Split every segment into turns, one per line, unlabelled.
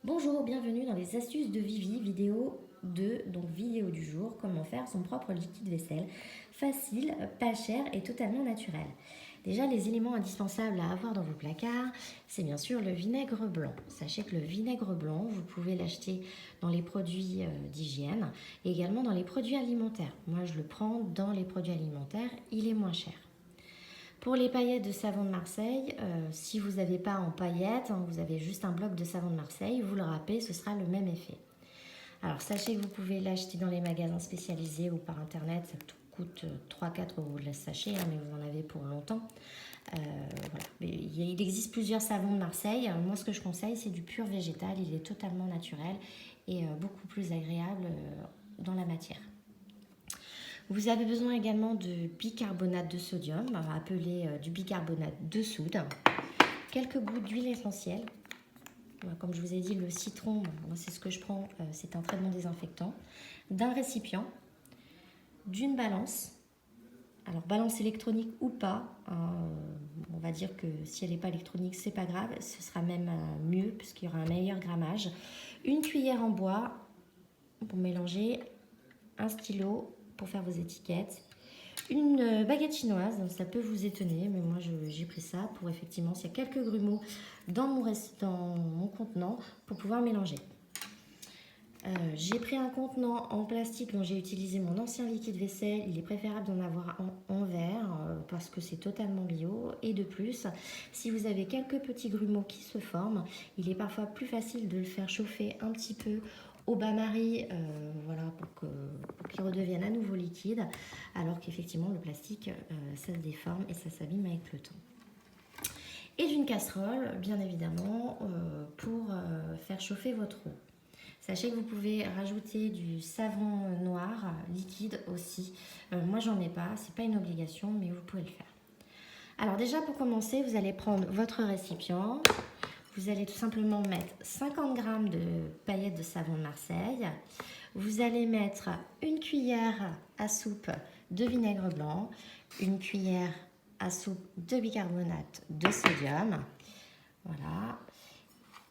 Bonjour, bienvenue dans les astuces de Vivi, vidéo 2, donc vidéo du jour, comment faire son propre liquide vaisselle, facile, pas cher et totalement naturel. Déjà, les éléments indispensables à avoir dans vos placards, c'est bien sûr le vinaigre blanc. Sachez que le vinaigre blanc, vous pouvez l'acheter dans les produits d'hygiène et également dans les produits alimentaires. Moi, je le prends dans les produits alimentaires, il est moins cher. Pour les paillettes de savon de Marseille, si vous n'avez pas en paillettes, vous avez juste un bloc de savon de Marseille, vous le râpez, ce sera le même effet. Alors sachez que vous pouvez l'acheter dans les magasins spécialisés ou par internet, ça coûte 3-4 euros le sachet, mais vous en avez pour longtemps. Voilà. Il existe plusieurs savons de Marseille. Moi, ce que je conseille, c'est du pur végétal, il est totalement naturel et beaucoup plus agréable dans la matière. Vous avez besoin également de bicarbonate de sodium, appelé du bicarbonate de soude, quelques gouttes d'huile essentielle. Comme je vous ai dit, le citron, moi c'est ce que je prends, c'est un très bon désinfectant, d'un récipient, d'une balance. Alors balance électronique ou pas, on va dire que si elle n'est pas électronique, c'est pas grave, ce sera même mieux puisqu'il y aura un meilleur grammage. Une cuillère en bois pour mélanger, un stylo pour faire vos étiquettes, une baguette chinoise, ça peut vous étonner, mais moi j'ai pris ça pour effectivement, s'il y a quelques grumeaux dans mon contenant pour pouvoir mélanger. J'ai pris un contenant en plastique dont j'ai utilisé mon ancien liquide vaisselle. Il est préférable d'en avoir en verre parce que c'est totalement bio. Et de plus, si vous avez quelques petits grumeaux qui se forment, il est parfois plus facile de le faire chauffer un petit peu au bain-marie, voilà, pour qu'il redevienne à nouveau liquide, alors qu'effectivement le plastique, ça se déforme et ça s'abîme avec le temps. Et d'une casserole, bien évidemment, pour faire chauffer votre eau. Sachez que vous pouvez rajouter du savon noir liquide aussi. Moi, j'en ai pas, c'est pas une obligation, mais vous pouvez le faire. Alors déjà, pour commencer, vous allez prendre votre récipient. Vous allez tout simplement mettre 50 g de paillettes de savon de Marseille. Vous allez mettre une cuillère à soupe de vinaigre blanc, une cuillère à soupe de bicarbonate de sodium. Voilà.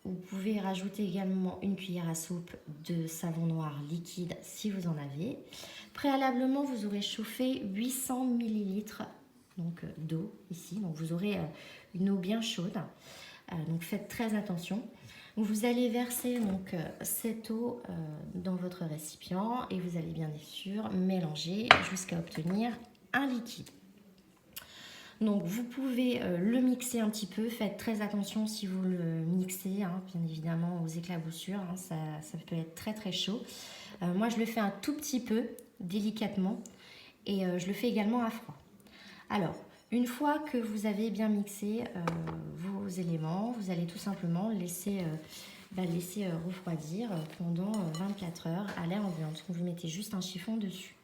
Vous pouvez rajouter également une cuillère à soupe de savon noir liquide si vous en avez. Préalablement, vous aurez chauffé 800 ml d'eau ici. Donc vous aurez une eau bien chaude. Donc faites très attention. Vous allez verser cette eau dans votre récipient et vous allez bien sûr mélanger jusqu'à obtenir un liquide. Donc vous pouvez le mixer un petit peu, faites très attention si vous le mixez, bien évidemment aux éclaboussures, ça peut être très très chaud. Moi je le fais un tout petit peu, délicatement, et je le fais également à froid. Alors, une fois que vous avez bien mixé vos éléments, vous allez tout simplement laisser refroidir pendant 24 heures à l'air ambiant. Vous mettez juste un chiffon dessus.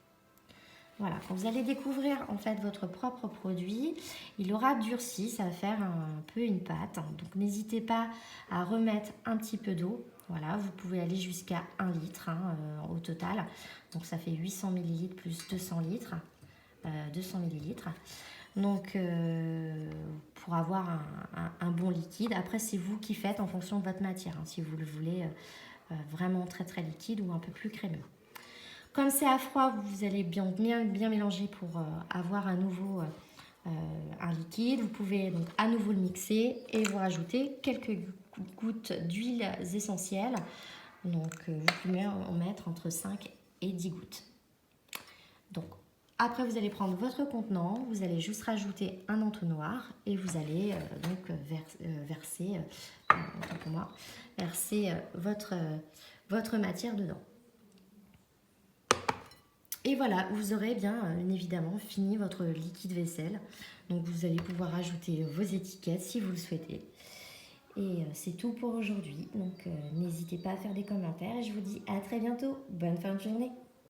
Voilà, quand vous allez découvrir en fait votre propre produit, il aura durci, ça va faire un peu une pâte. Donc n'hésitez pas à remettre un petit peu d'eau. Voilà, vous pouvez aller jusqu'à 1 litre au total. Donc ça fait 800 ml plus 200 litres, 200 ml. Donc pour avoir un bon liquide. Après c'est vous qui faites en fonction de votre matière, si vous le voulez vraiment très très liquide ou un peu plus crémeux. Comme c'est à froid, vous allez bien mélanger pour avoir à nouveau un liquide. Vous pouvez donc à nouveau le mixer et vous rajouter quelques gouttes d'huiles essentielles. Donc vous pouvez en mettre entre 5 et 10 gouttes. Donc après vous allez prendre votre contenant, vous allez juste rajouter un entonnoir et vous allez verser votre matière dedans. Et voilà, vous aurez bien évidemment fini votre liquide vaisselle. Donc vous allez pouvoir ajouter vos étiquettes si vous le souhaitez. Et c'est tout pour aujourd'hui. Donc n'hésitez pas à faire des commentaires et je vous dis à très bientôt. Bonne fin de journée.